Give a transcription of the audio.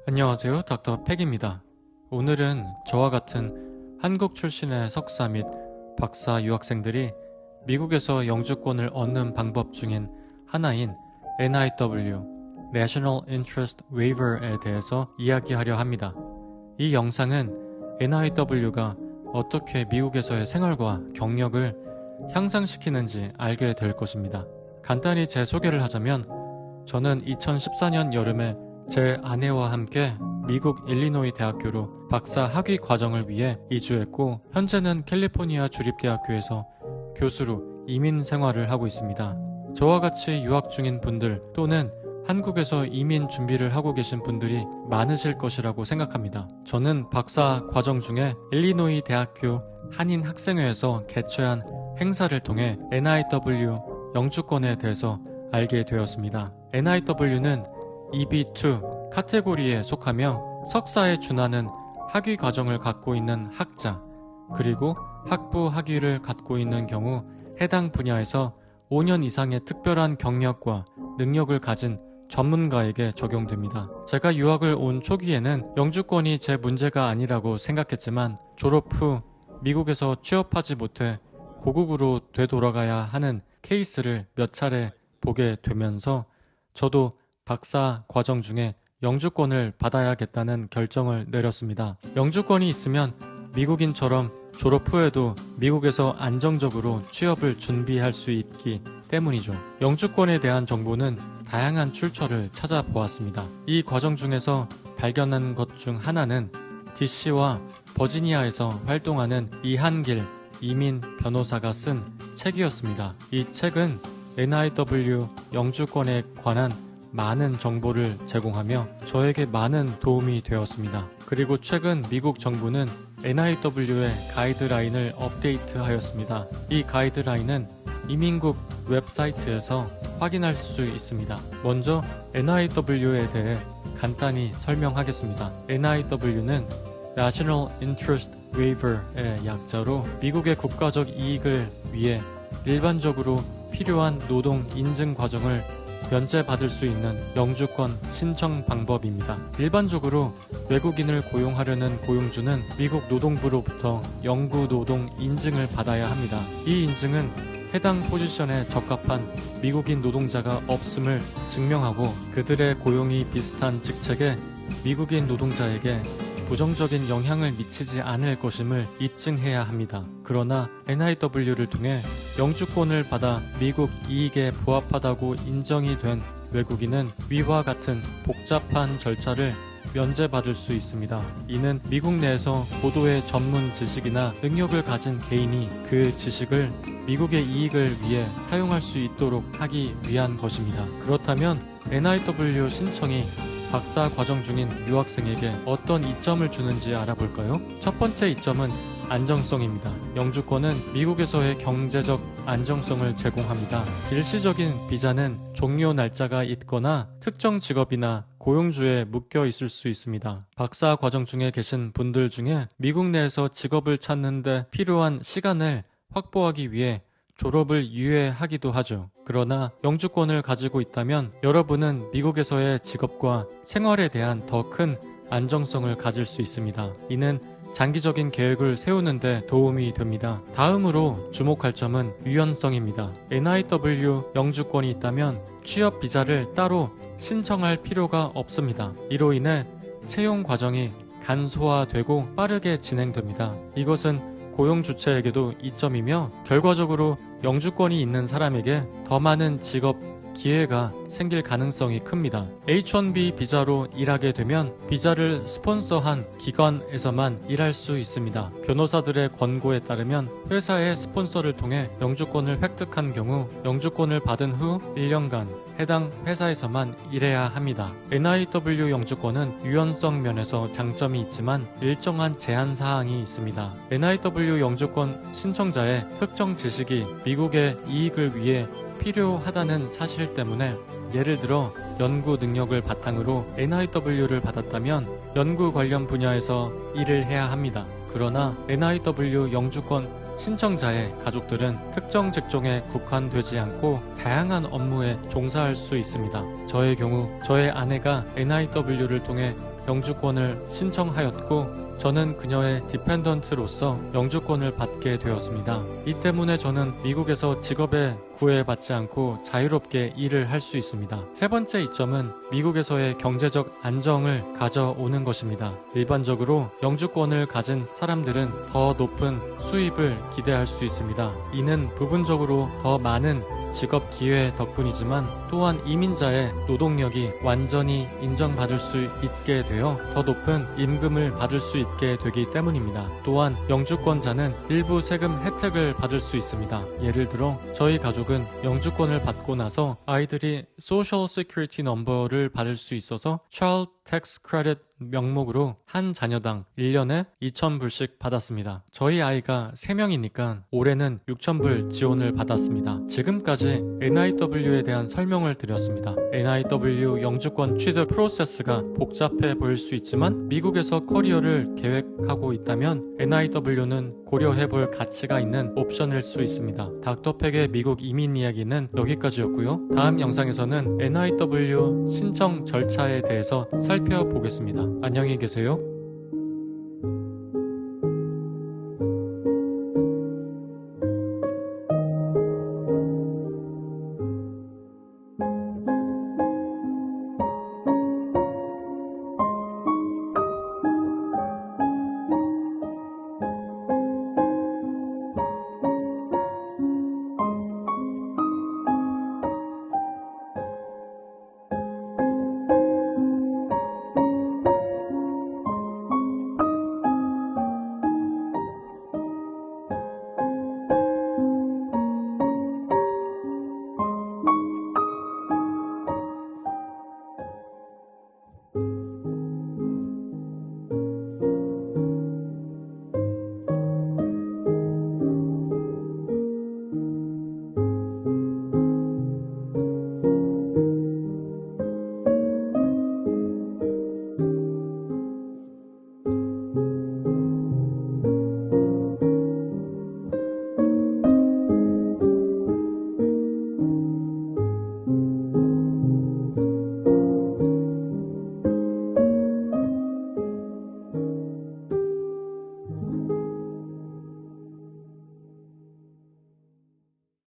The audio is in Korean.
안녕하세요. 닥터 팩입니다. 오늘은 저와 같은 한국 출신의 석사 및 박사 유학생들이 미국에서 영주권을 얻는 방법 중인 하나인 NIW, National Interest Waiver에 대해서 이야기하려 합니다. 이 영상은 NIW가 어떻게 미국에서의 생활과 경력을 향상시키는지 알게 될 것입니다. 간단히 제 소개를 하자면 저는 2014년 여름에 제 아내와 함께 미국 일리노이 대학교로 박사 학위 과정을 위해 이주했고 현재는 캘리포니아 주립대학교에서 교수로 이민 생활을 하고 있습니다. 저와 같이 유학 중인 분들 또는 한국에서 이민 준비를 하고 계신 분들이 많으실 것이라고 생각합니다. 저는 박사 과정 중에 일리노이 대학교 한인학생회에서 개최한 행사를 통해 NIW 영주권에 대해서 알게 되었습니다. NIW는 EB2 카테고리에 속하며 석사에 준하는 학위 과정을 갖고 있는 학자, 그리고 학부 학위를 갖고 있는 경우 해당 분야에서 5년 이상의 특별한 경력과 능력을 가진 전문가에게 적용됩니다. 제가 유학을 온 초기에는 영주권이 제 문제가 아니라고 생각했지만 졸업 후 미국에서 취업하지 못해 고국으로 되돌아가야 하는 케이스를 몇 차례 보게 되면서 저도 박사 과정 중에 영주권을 받아야겠다는 결정을 내렸습니다. 영주권이 있으면 미국인처럼 졸업 후에도 미국에서 안정적으로 취업을 준비할 수 있기 때문이죠. 영주권에 대한 정보는 다양한 출처를 찾아보았습니다. 이 과정 중에서 발견한 것 중 하나는 DC와 버지니아에서 활동하는 이한길 이민 변호사가 쓴 책이었습니다. 이 책은 NIW 영주권에 관한 많은 정보를 제공하며 저에게 많은 도움이 되었습니다. 그리고 최근 미국 정부는 NIW의 가이드라인을 업데이트하였습니다. 이 가이드라인은 이민국 웹사이트에서 확인할 수 있습니다. 먼저 NIW에 대해 간단히 설명하겠습니다. NIW는 National Interest Waiver의 약자로 미국의 국가적 이익을 위해 일반적으로 필요한 노동 인증 과정을 면제받을 수 있는 영주권 신청 방법입니다. 일반적으로 외국인을 고용하려는 고용주는 미국 노동부로부터 영구 노동 인증을 받아야 합니다. 이 인증은 해당 포지션에 적합한 미국인 노동자가 없음을 증명하고 그들의 고용이 비슷한 직책의 미국인 노동자에게 부정적인 영향을 미치지 않을 것임을 입증해야 합니다. 그러나 NIW를 통해 영주권을 받아 미국 이익에 부합하다고 인정이 된 외국인은 위와 같은 복잡한 절차를 면제받을 수 있습니다. 이는 미국 내에서 고도의 전문 지식이나 능력을 가진 개인이 그 지식을 미국의 이익을 위해 사용할 수 있도록 하기 위한 것입니다. 그렇다면 NIW 신청이 박사 과정 중인 유학생에게 어떤 이점을 주는지 알아볼까요? 첫 번째 이점은 안정성입니다. 영주권은 미국에서의 경제적 안정성을 제공합니다. 일시적인 비자는 종료 날짜가 있거나 특정 직업이나 고용주에 묶여 있을 수 있습니다. 박사 과정 중에 계신 분들 중에 미국 내에서 직업을 찾는 데 필요한 시간을 확보하기 위해 졸업을 유예하기도 하죠. 그러나 영주권을 가지고 있다면 여러분은 미국에서의 직업과 생활에 대한 더 큰 안정성을 가질 수 있습니다. 이는 장기적인 계획을 세우는데 도움이 됩니다. 다음으로 주목할 점은 유연성입니다. NIW 영주권이 있다면 취업 비자를 따로 신청할 필요가 없습니다. 이로 인해 채용 과정이 간소화되고 빠르게 진행됩니다. 이것은 고용 주체에게도 이점이며 결과적으로 영주권이 있는 사람에게 더 많은 직업 기회가 생길 가능성이 큽니다. H-1B 비자로 일하게 되면 비자를 스폰서한 기관에서만 일할 수 있습니다. 변호사들의 권고에 따르면 회사의 스폰서를 통해 영주권을 획득한 경우 영주권을 받은 후 1년간 해당 회사에서만 일해야 합니다. NIW 영주권은 유연성 면에서 장점이 있지만 일정한 제한 사항이 있습니다. NIW 영주권 신청자의 특정 지식이 미국의 이익을 위해 필요하다는 사실 때문에 예를 들어 연구 능력을 바탕으로 NIW를 받았다면 연구 관련 분야에서 일을 해야 합니다. 그러나 NIW 영주권 신청자의 가족들은 특정 직종에 국한되지 않고 다양한 업무에 종사할 수 있습니다. 저의 경우 저의 아내가 NIW를 통해 영주권을 신청하였고 저는 그녀의 디펜던트로서 영주권을 받게 되었습니다. 이 때문에 저는 미국에서 직업에 구애받지 않고 자유롭게 일을 할 수 있습니다. 세 번째 이점은 미국에서의 경제적 안정을 가져오는 것입니다. 일반적으로 영주권을 가진 사람들은 더 높은 수입을 기대할 수 있습니다. 이는 부분적으로 더 많은 직업 기회 덕분이지만 또한 이민자의 노동력이 완전히 인정받을 수 있게 되어 더 높은 임금을 받을 수 있게 되기 때문입니다. 또한 영주권자는 일부 세금 혜택을 받을 수 있습니다. 예를 들어 저희 가족은 영주권을 받고 나서 아이들이 Social Security 넘버를 받을 수 있어서 Child Tax Credit 명목으로 한 자녀당 1년에 2,000불씩 받았습니다. 저희 아이가 3명이니까 올해는 6,000불 지원을 받았습니다. 지금까지 NIW에 대한 설명을 드렸습니다. NIW 영주권 취득 프로세스가 복잡해 보일 수 있지만 미국에서 커리어를 계획하고 있다면 NIW는 고려해볼 가치가 있는 옵션일 수 있습니다. 닥터팩의 미국 이민 이야기는 여기까지였고요. 다음 영상에서는 NIW 신청 절차에 대해서 살펴보겠습니다. 안녕히 계세요.